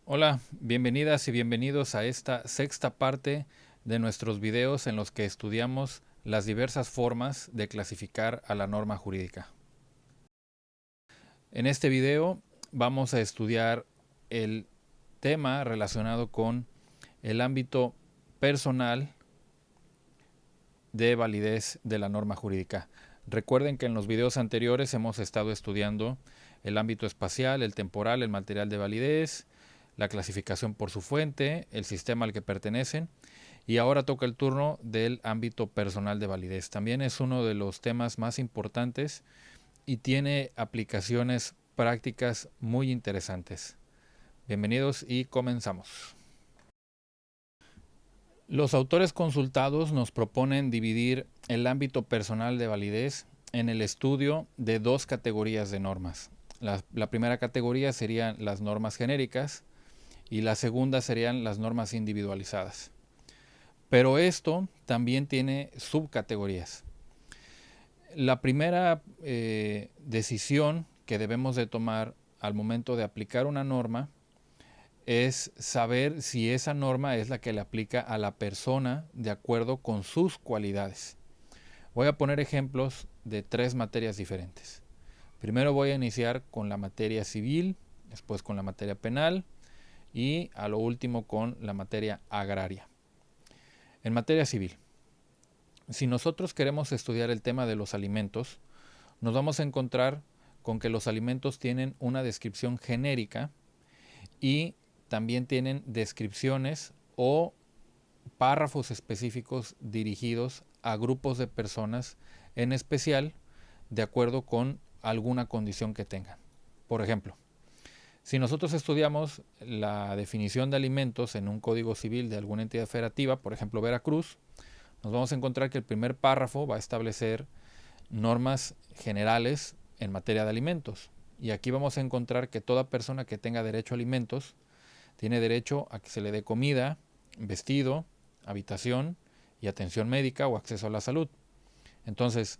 Hola, bienvenidas y bienvenidos a esta sexta parte de nuestros videos en los que estudiamos las diversas formas de clasificar a la norma jurídica. En este video vamos a estudiar el tema relacionado con el ámbito personal de validez de la norma jurídica. Recuerden que en los videos anteriores hemos estado estudiando el ámbito espacial, el temporal, el material de validez, la clasificación por su fuente, el sistema al que pertenecen, y ahora toca el turno del ámbito personal de validez. También es uno de los temas más importantes y tiene aplicaciones prácticas muy interesantes. Bienvenidos y comenzamos. Los autores consultados nos proponen dividir el ámbito personal de validez en el estudio de dos categorías de normas. La primera categoría serían las normas genéricas y la segunda serían las normas individualizadas. Pero esto también tiene subcategorías. La primera decisión que debemos de tomar al momento de aplicar una norma es saber si esa norma es la que le aplica a la persona de acuerdo con sus cualidades. Voy a poner ejemplos de tres materias diferentes. Primero voy a iniciar con la materia civil, después con la materia penal y a lo último con la materia agraria. En materia civil, si nosotros queremos estudiar el tema de los alimentos, nos vamos a encontrar con que los alimentos tienen una descripción genérica y también tienen descripciones o párrafos específicos dirigidos a grupos de personas, en especial de acuerdo con alguna condición que tengan. Por ejemplo, si nosotros estudiamos la definición de alimentos en un código civil de alguna entidad federativa, por ejemplo Veracruz, nos vamos a encontrar que el primer párrafo va a establecer normas generales en materia de alimentos. Y aquí vamos a encontrar que toda persona que tenga derecho a alimentos tiene derecho a que se le dé comida, vestido, habitación y atención médica o acceso a la salud. Entonces,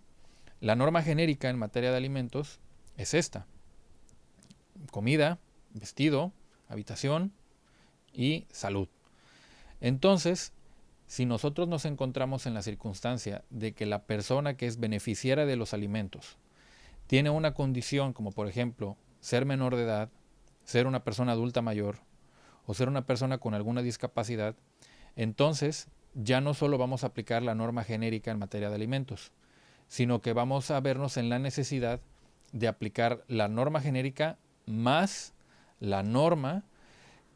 la norma genérica en materia de alimentos es esta: comida, vestido, habitación y salud. Entonces, si nosotros nos encontramos en la circunstancia de que la persona que es beneficiaria de los alimentos tiene una condición como por ejemplo ser menor de edad, ser una persona adulta mayor o ser una persona con alguna discapacidad, entonces ya no solo vamos a aplicar la norma genérica en materia de alimentos, sino que vamos a vernos en la necesidad de aplicar la norma genérica más la norma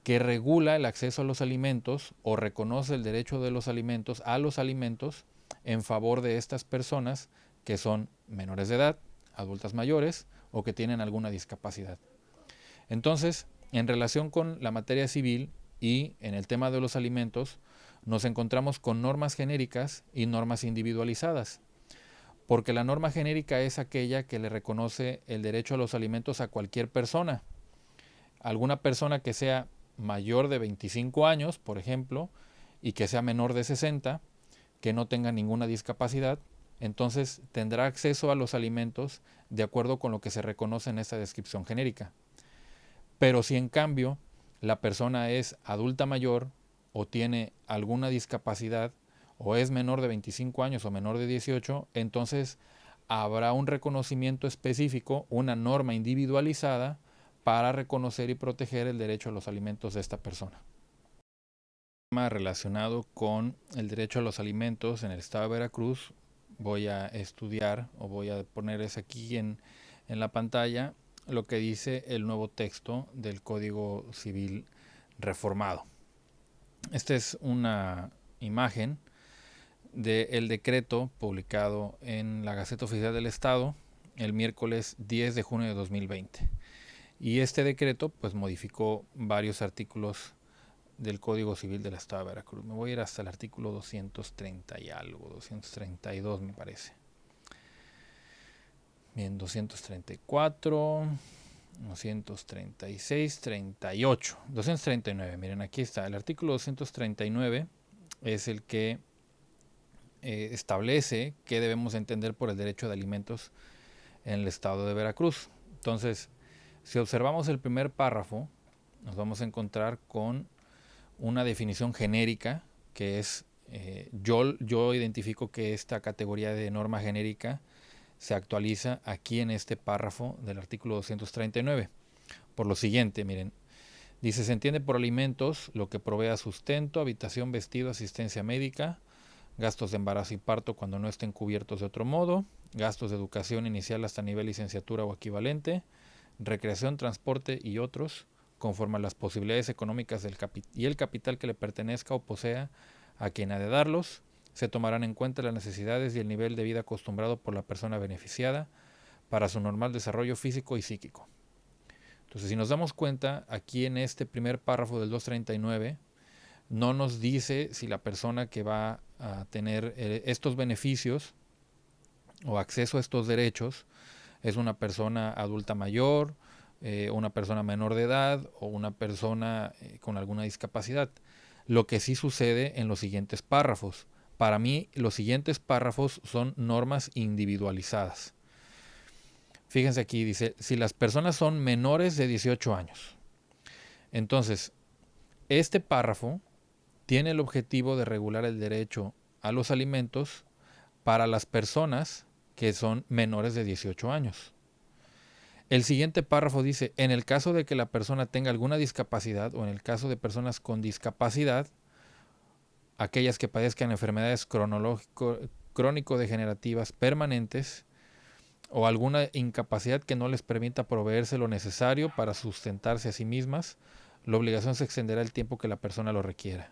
que regula el acceso a los alimentos o reconoce el derecho de los alimentos a los alimentos en favor de estas personas que son menores de edad, adultas mayores o que tienen alguna discapacidad. Entonces, en relación con la materia civil y en el tema de los alimentos, nos encontramos con normas genéricas y normas individualizadas, porque la norma genérica es aquella que le reconoce el derecho a los alimentos a cualquier persona. Alguna persona que sea mayor de 25 años, por ejemplo, y que sea menor de 60, que no tenga ninguna discapacidad, entonces tendrá acceso a los alimentos de acuerdo con lo que se reconoce en esta descripción genérica. Pero si en cambio la persona es adulta mayor o tiene alguna discapacidad o es menor de 25 años o menor de 18, entonces habrá un reconocimiento específico, una norma individualizada para reconocer y proteger el derecho a los alimentos de esta persona. Tema relacionado con el derecho a los alimentos en el estado de Veracruz, voy a estudiar o voy a ponerles aquí en la pantalla lo que dice el nuevo texto del Código Civil reformado. Esta es una imagen del decreto publicado en la Gaceta Oficial del Estado el miércoles 10 de junio de 2020. Y este decreto pues modificó varios artículos del Código Civil del Estado de Veracruz. Me voy a ir hasta el artículo 230 y algo, 232 me parece. Bien, 234, 236, 38, 239. Miren, aquí está. El artículo 239 es el que establece qué debemos entender por el derecho de alimentos en el estado de Veracruz. Entonces, si observamos el primer párrafo, nos vamos a encontrar con una definición genérica que es, yo identifico que esta categoría de norma genérica se actualiza aquí en este párrafo del artículo 239. Por lo siguiente, miren, dice, se entiende por alimentos lo que provea sustento, habitación, vestido, asistencia médica, gastos de embarazo y parto cuando no estén cubiertos de otro modo, gastos de educación inicial hasta nivel licenciatura o equivalente, recreación, transporte y otros, conforme a las posibilidades económicas y el capital que le pertenezca o posea a quien ha de darlos, se tomarán en cuenta las necesidades y el nivel de vida acostumbrado por la persona beneficiada para su normal desarrollo físico y psíquico. Entonces, si nos damos cuenta, aquí en este primer párrafo del 239, no nos dice si la persona que va a tener estos beneficios o acceso a estos derechos es una persona adulta mayor, una persona menor de edad o una persona con alguna discapacidad. Lo que sí sucede en los siguientes párrafos. Para mí, los siguientes párrafos son normas individualizadas. Fíjense aquí, dice, si las personas son menores de 18 años. Entonces, este párrafo tiene el objetivo de regular el derecho a los alimentos para las personas que son menores de 18 años. El siguiente párrafo dice, en el caso de que la persona tenga alguna discapacidad o en el caso de personas con discapacidad, aquellas que padezcan enfermedades crónico-degenerativas permanentes o alguna incapacidad que no les permita proveerse lo necesario para sustentarse a sí mismas, la obligación se extenderá el tiempo que la persona lo requiera.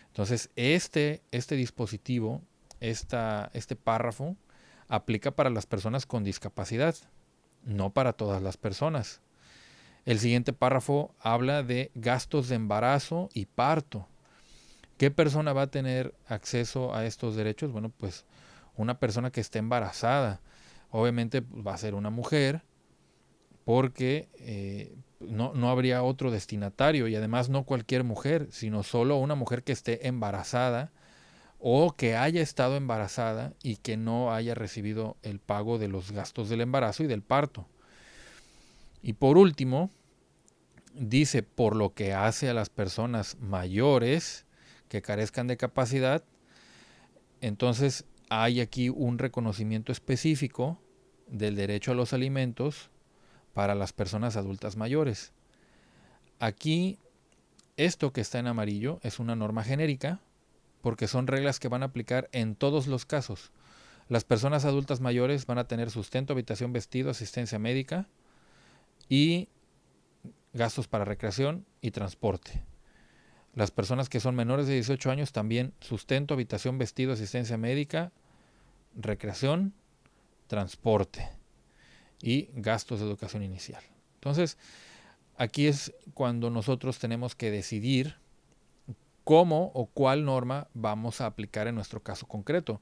Entonces, este dispositivo, este párrafo, aplica para las personas con discapacidad, no para todas las personas. El siguiente párrafo habla de gastos de embarazo y parto. ¿Qué persona va a tener acceso a estos derechos? Bueno, pues una persona que esté embarazada. Obviamente va a ser una mujer porque no habría otro destinatario y además no cualquier mujer, sino solo una mujer que esté embarazada o que haya estado embarazada y que no haya recibido el pago de los gastos del embarazo y del parto. Y por último, dice, por lo que hace a las personas mayores que carezcan de capacidad, entonces hay aquí un reconocimiento específico del derecho a los alimentos para las personas adultas mayores. Aquí, esto que está en amarillo es una norma genérica porque son reglas que van a aplicar en todos los casos. Las personas adultas mayores van a tener sustento, habitación, vestido, asistencia médica y gastos para recreación y transporte. Las personas que son menores de 18 años también sustento, habitación, vestido, asistencia médica, recreación, transporte y gastos de educación inicial. Entonces, aquí es cuando nosotros tenemos que decidir cómo o cuál norma vamos a aplicar en nuestro caso concreto.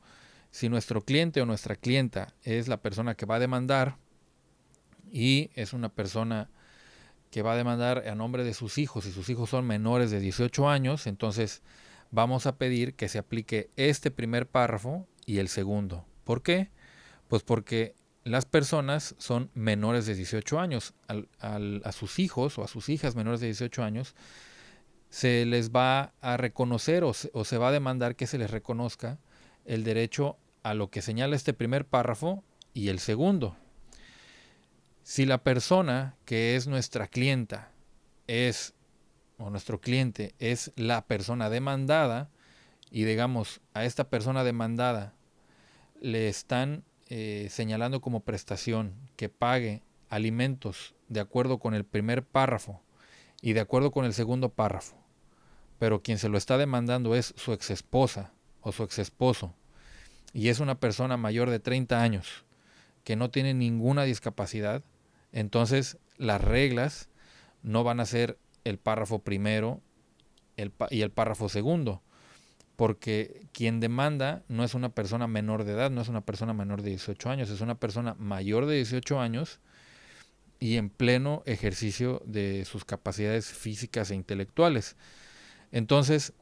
Si nuestro cliente o nuestra clienta es la persona que va a demandar y es una persona que va a demandar a nombre de sus hijos y sus hijos son menores de 18 años, entonces vamos a pedir que se aplique este primer párrafo y el segundo. ¿Por qué? Pues porque las personas son menores de 18 años. A sus hijos o a sus hijas menores de 18 años se les va a reconocer o se va a demandar que se les reconozca el derecho a lo que señala este primer párrafo y el segundo. Si la persona que es nuestra clienta o nuestro cliente es la persona demandada y digamos a esta persona demandada le están señalando como prestación que pague alimentos de acuerdo con el primer párrafo y de acuerdo con el segundo párrafo, pero quien se lo está demandando es su exesposa o su exesposo y es una persona mayor de 30 años que no tiene ninguna discapacidad, entonces las reglas no van a ser el párrafo primero y el párrafo segundo, porque quien demanda no es una persona menor de edad, no es una persona menor de 18 años, es una persona mayor de 18 años y en pleno ejercicio de sus capacidades físicas e intelectuales. Entonces,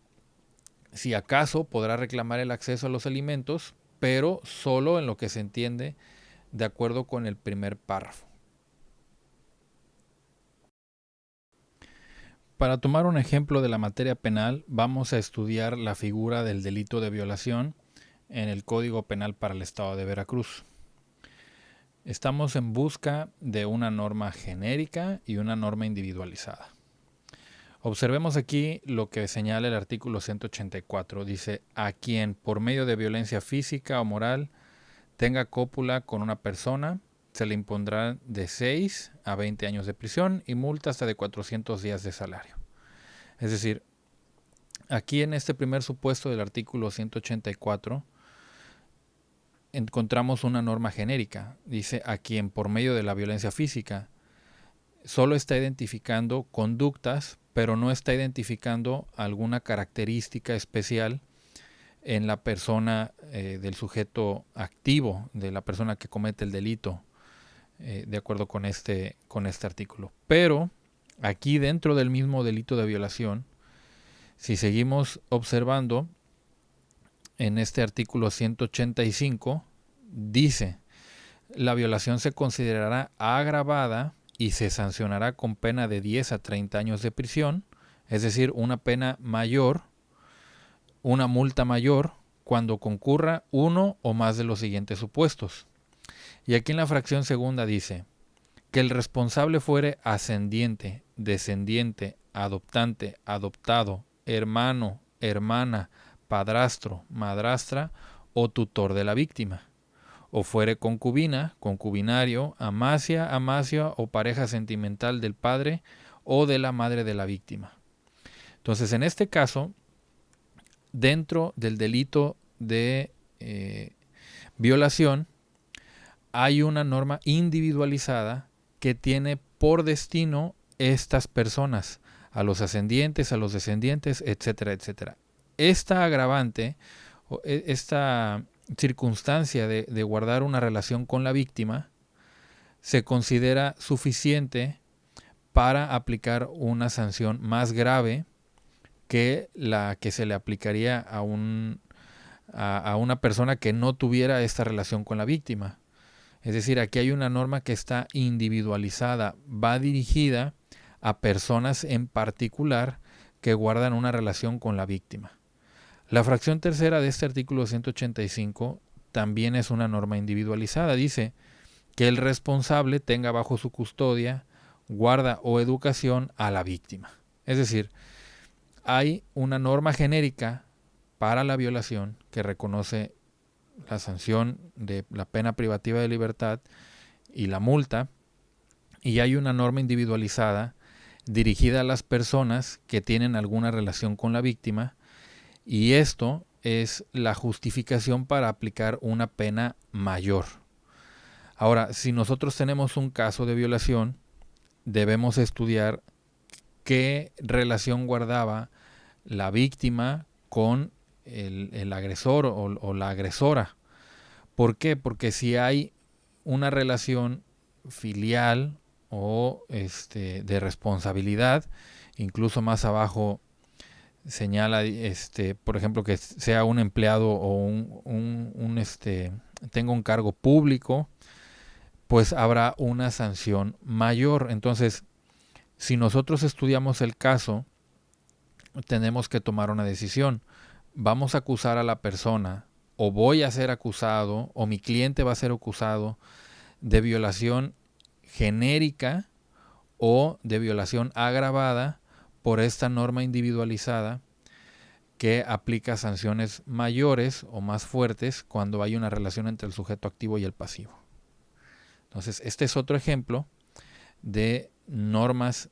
si acaso podrá reclamar el acceso a los alimentos, pero solo en lo que se entiende de acuerdo con el primer párrafo. Para tomar un ejemplo de la materia penal, vamos a estudiar la figura del delito de violación en el Código Penal para el Estado de Veracruz. Estamos en busca de una norma genérica y una norma individualizada. Observemos aquí lo que señala el artículo 184. Dice, a quien por medio de violencia física o moral tenga cópula con una persona, se le impondrá de 6 a 20 años de prisión y multa hasta de 400 días de salario. Es decir, aquí en este primer supuesto del artículo 184 encontramos una norma genérica. Dice, a quien por medio de la violencia física solo está identificando conductas, pero no está identificando alguna característica especial en la persona del sujeto activo, de la persona que comete el delito, de acuerdo con este artículo. Pero aquí dentro del mismo delito de violación, si seguimos observando, en este artículo 185 dice, la violación se considerará agravada y se sancionará con pena de 10 a 30 años de prisión, es decir, una pena mayor, una multa mayor, cuando concurra uno o más de los siguientes supuestos. Y aquí en la fracción segunda dice, que el responsable fuere ascendiente, descendiente, adoptante, adoptado, hermano, hermana, padrastro, madrastra o tutor de la víctima, o fuere concubina, concubinario, amacia, amacia o pareja sentimental del padre o de la madre de la víctima. Entonces, en este caso, dentro del delito de violación, hay una norma individualizada que tiene por destino estas personas, a los ascendientes, a los descendientes, etcétera, etcétera. Esta agravante, esta circunstancia de guardar una relación con la víctima, se considera suficiente para aplicar una sanción más grave que la que se le aplicaría a una persona que no tuviera esta relación con la víctima. Es decir, aquí hay una norma que está individualizada, va dirigida a personas en particular que guardan una relación con la víctima. La fracción tercera de este artículo 185 también es una norma individualizada. Dice que el responsable tenga bajo su custodia, guarda o educación a la víctima. Es decir, hay una norma genérica para la violación que reconoce la sanción de la pena privativa de libertad y la multa, y hay una norma individualizada dirigida a las personas que tienen alguna relación con la víctima, y esto es la justificación para aplicar una pena mayor. Ahora, si nosotros tenemos un caso de violación, debemos estudiar qué relación guardaba la víctima con el agresor o la agresora. ¿Por qué? Porque si hay una relación filial o de responsabilidad, incluso más abajo señala, por ejemplo, que sea un empleado o tenga un cargo público, pues habrá una sanción mayor. Entonces, si nosotros estudiamos el caso, tenemos que tomar una decisión. ¿Vamos a acusar a la persona o voy a ser acusado o mi cliente va a ser acusado de violación genérica o de violación agravada por esta norma individualizada que aplica sanciones mayores o más fuertes cuando hay una relación entre el sujeto activo y el pasivo? Entonces, este es otro ejemplo de normas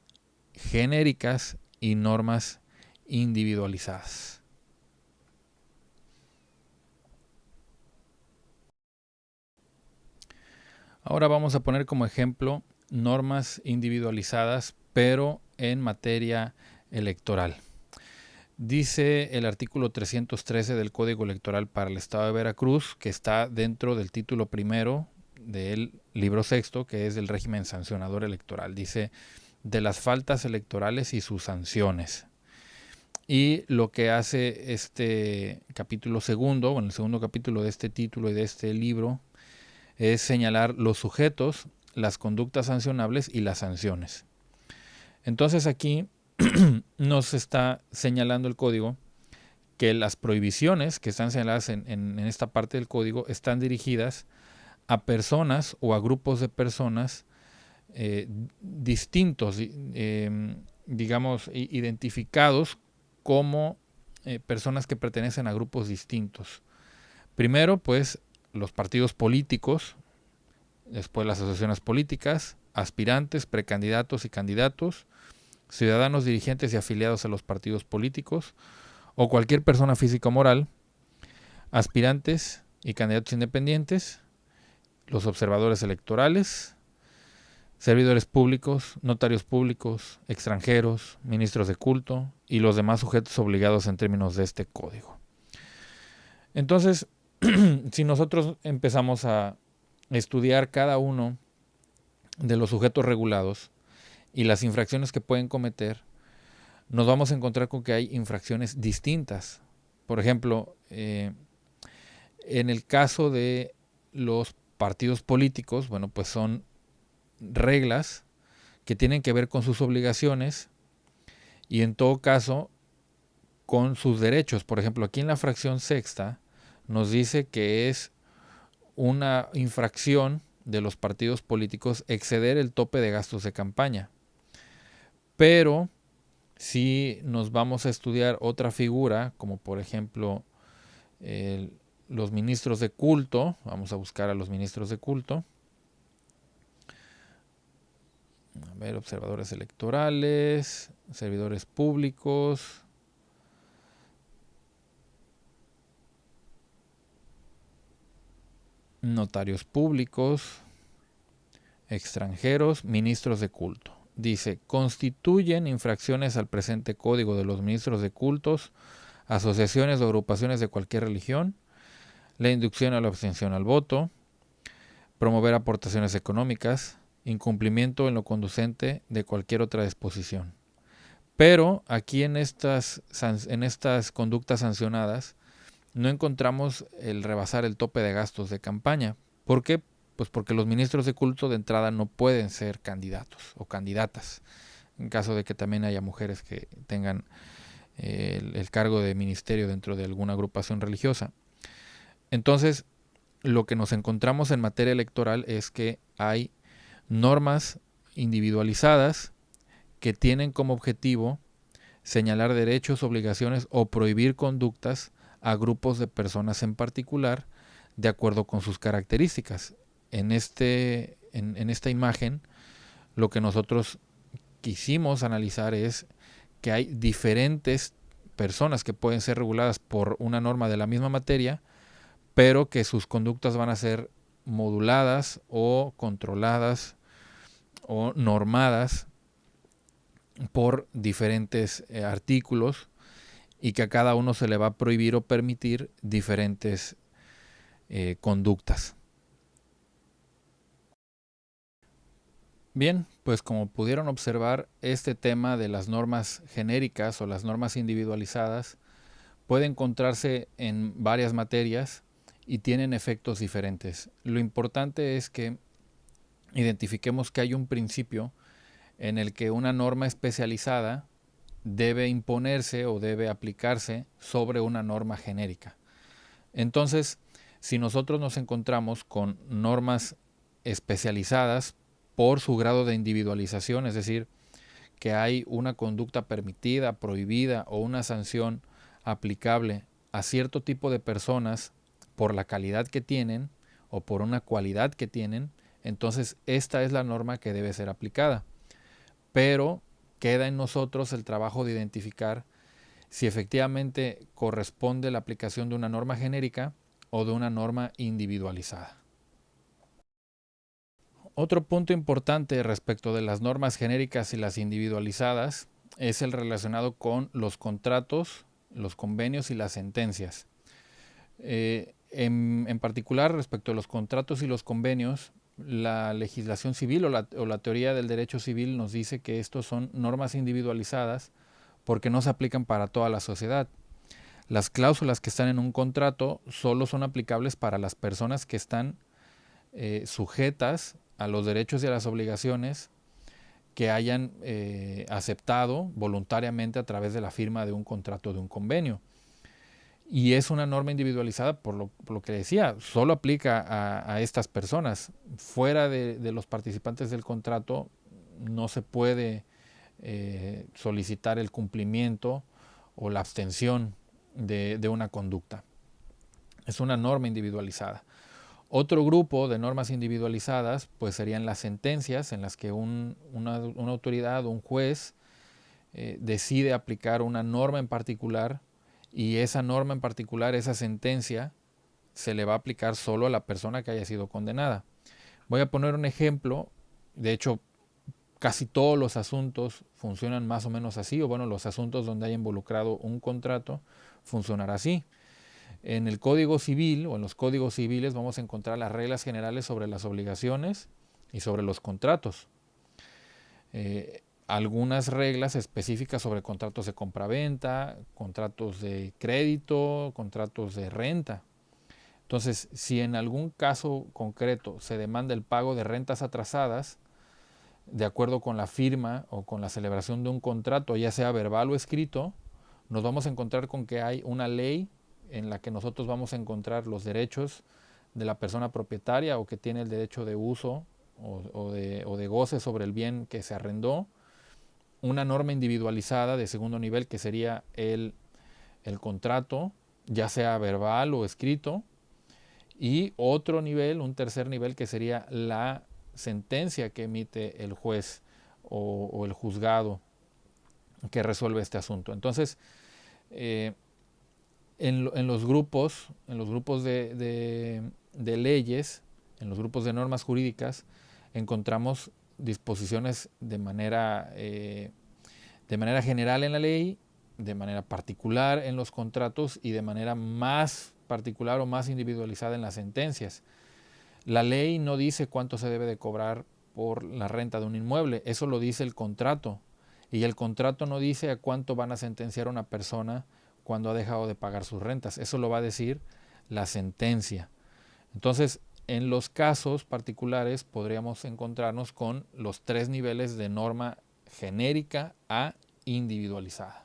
genéricas y normas individualizadas. Ahora vamos a poner como ejemplo normas individualizadas, pero en materia electoral. Dice el artículo 313 del Código Electoral para el Estado de Veracruz, que está dentro del título primero del libro sexto, que es del régimen sancionador electoral. Dice, de las faltas electorales y sus sanciones. Y lo que hace este capítulo segundo, bueno, el segundo capítulo de este título y de este libro, es señalar los sujetos, las conductas sancionables y las sanciones. Entonces aquí nos está señalando el código que las prohibiciones que están señaladas en esta parte del código están dirigidas a personas o a grupos de personas distintos, digamos, identificados como personas que pertenecen a grupos distintos. Primero, pues, los partidos políticos, después las asociaciones políticas, aspirantes, precandidatos y candidatos, ciudadanos dirigentes y afiliados a los partidos políticos, o cualquier persona física o moral, aspirantes y candidatos independientes, los observadores electorales, servidores públicos, notarios públicos, extranjeros, ministros de culto y los demás sujetos obligados en términos de este código. Entonces, si nosotros empezamos a estudiar cada uno de los sujetos regulados y las infracciones que pueden cometer, nos vamos a encontrar con que hay infracciones distintas. Por ejemplo, en el caso de los partidos políticos, bueno, pues son reglas que tienen que ver con sus obligaciones y en todo caso con sus derechos. Por ejemplo, aquí en la fracción sexta nos dice que es una infracción de los partidos políticos exceder el tope de gastos de campaña. Pero si nos vamos a estudiar otra figura, como por ejemplo los ministros de culto, vamos a buscar a los ministros de culto. A ver, observadores electorales, servidores públicos, notarios públicos, extranjeros, ministros de culto. Dice, constituyen infracciones al presente código de los ministros de cultos, asociaciones o agrupaciones de cualquier religión, la inducción a la abstención al voto, promover aportaciones económicas, incumplimiento en lo conducente de cualquier otra disposición. Pero aquí en estas conductas sancionadas no encontramos el rebasar el tope de gastos de campaña. ¿Por qué? Pues porque los ministros de culto de entrada no pueden ser candidatos o candidatas, en caso de que también haya mujeres que tengan el cargo de ministerio dentro de alguna agrupación religiosa. Entonces, lo que nos encontramos en materia electoral es que hay normas individualizadas que tienen como objetivo señalar derechos, obligaciones o prohibir conductas a grupos de personas en particular de acuerdo con sus características. En esta imagen, lo que nosotros quisimos analizar es que hay diferentes personas que pueden ser reguladas por una norma de la misma materia, pero que sus conductas van a ser moduladas o controladas o normadas por diferentes artículos y que a cada uno se le va a prohibir o permitir diferentes conductas. Bien, pues como pudieron observar, este tema de las normas genéricas o las normas individualizadas puede encontrarse en varias materias y tienen efectos diferentes. Lo importante es que identifiquemos que hay un principio en el que una norma especializada debe imponerse o debe aplicarse sobre una norma genérica. Entonces, si nosotros nos encontramos con normas especializadas por su grado de individualización, es decir, que hay una conducta permitida, prohibida o una sanción aplicable a cierto tipo de personas por la calidad que tienen o por una cualidad que tienen, entonces esta es la norma que debe ser aplicada. Pero queda en nosotros el trabajo de identificar si efectivamente corresponde la aplicación de una norma genérica o de una norma individualizada. Otro punto importante respecto de las normas genéricas y las individualizadas es el relacionado con los contratos, los convenios y las sentencias. En particular, respecto a los contratos y los convenios, la legislación civil o la teoría del derecho civil nos dice que estos son normas individualizadas porque no se aplican para toda la sociedad. Las cláusulas que están en un contrato solo son aplicables para las personas que están sujetas a los derechos y a las obligaciones que hayan aceptado voluntariamente a través de la firma de un contrato, de un convenio. Y es una norma individualizada por lo que decía, solo aplica a estas personas. Fuera de los participantes del contrato no se puede solicitar el cumplimiento o la abstención de una conducta. Es una norma individualizada. Otro grupo de normas individualizadas pues serían las sentencias, en las que una autoridad, un juez, decide aplicar una norma en particular, y esa norma en particular, esa sentencia, se le va a aplicar solo a la persona que haya sido condenada. Voy a poner un ejemplo. De hecho, casi todos los asuntos funcionan más o menos así, o bueno, los asuntos donde haya involucrado un contrato funcionará así. En el Código Civil o en los códigos civiles vamos a encontrar las reglas generales sobre las obligaciones y sobre los contratos. Algunas reglas específicas sobre contratos de compraventa, contratos de crédito, contratos de renta. Entonces, si en algún caso concreto se demanda el pago de rentas atrasadas, de acuerdo con la firma o con la celebración de un contrato, ya sea verbal o escrito, nos vamos a encontrar con que hay una ley en la que nosotros vamos a encontrar los derechos de la persona propietaria o que tiene el derecho de uso o de goce sobre el bien que se arrendó, una norma individualizada de segundo nivel que sería el contrato, ya sea verbal o escrito, y otro nivel, un tercer nivel, que sería la sentencia que emite el juez o el juzgado que resuelve este asunto. Entonces, en los grupos de leyes, en los grupos de normas jurídicas, encontramos disposiciones de manera general en la ley, de manera particular en los contratos y de manera más particular o más individualizada en las sentencias. La ley no dice cuánto se debe de cobrar por la renta de un inmueble, eso lo dice el contrato. Y el contrato no dice a cuánto van a sentenciar a una persona cuando ha dejado de pagar sus rentas, eso lo va a decir la sentencia. Entonces, en los casos particulares podríamos encontrarnos con los tres niveles de norma genérica a individualizada.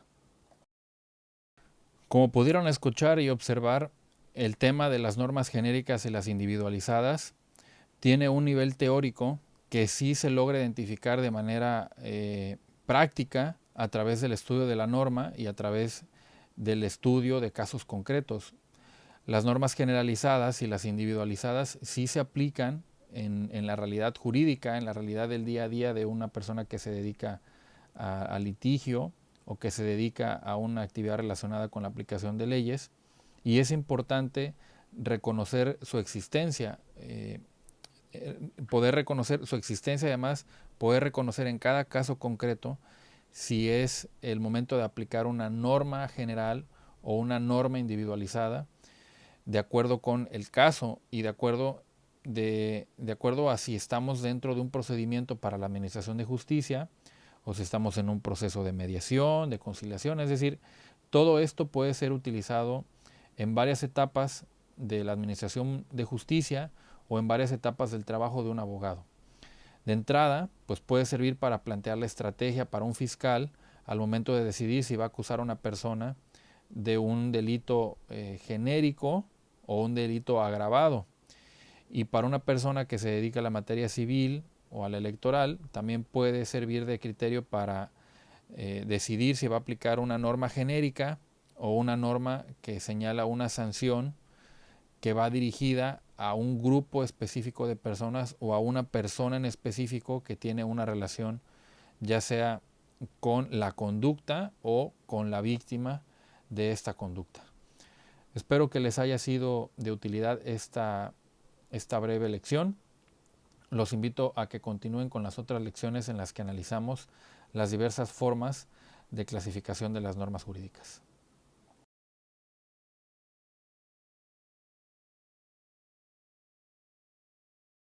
Como pudieron escuchar y observar, el tema de las normas genéricas y las individualizadas tiene un nivel teórico que sí se logra identificar de manera práctica a través del estudio de la norma y a través del estudio de casos concretos. Las normas generalizadas y las individualizadas sí se aplican en la realidad jurídica, en la realidad del día a día de una persona que se dedica a litigio o que se dedica a una actividad relacionada con la aplicación de leyes, y es importante reconocer su existencia, poder reconocer su existencia y además poder reconocer en cada caso concreto si es el momento de aplicar una norma general o una norma individualizada de acuerdo con el caso y de acuerdo a si estamos dentro de un procedimiento para la administración de justicia o si estamos en un proceso de mediación, de conciliación. Es decir, todo esto puede ser utilizado en varias etapas de la administración de justicia o en varias etapas del trabajo de un abogado. De entrada, pues puede servir para plantear la estrategia para un fiscal al momento de decidir si va a acusar a una persona de un delito genérico o un delito agravado. Y para una persona que se dedica a la materia civil o a la electoral, también puede servir de criterio para decidir si va a aplicar una norma genérica o una norma que señala una sanción que va dirigida a un grupo específico de personas o a una persona en específico que tiene una relación ya sea con la conducta o con la víctima de esta conducta. Espero que les haya sido de utilidad esta breve lección. Los invito a que continúen con las otras lecciones en las que analizamos las diversas formas de clasificación de las normas jurídicas.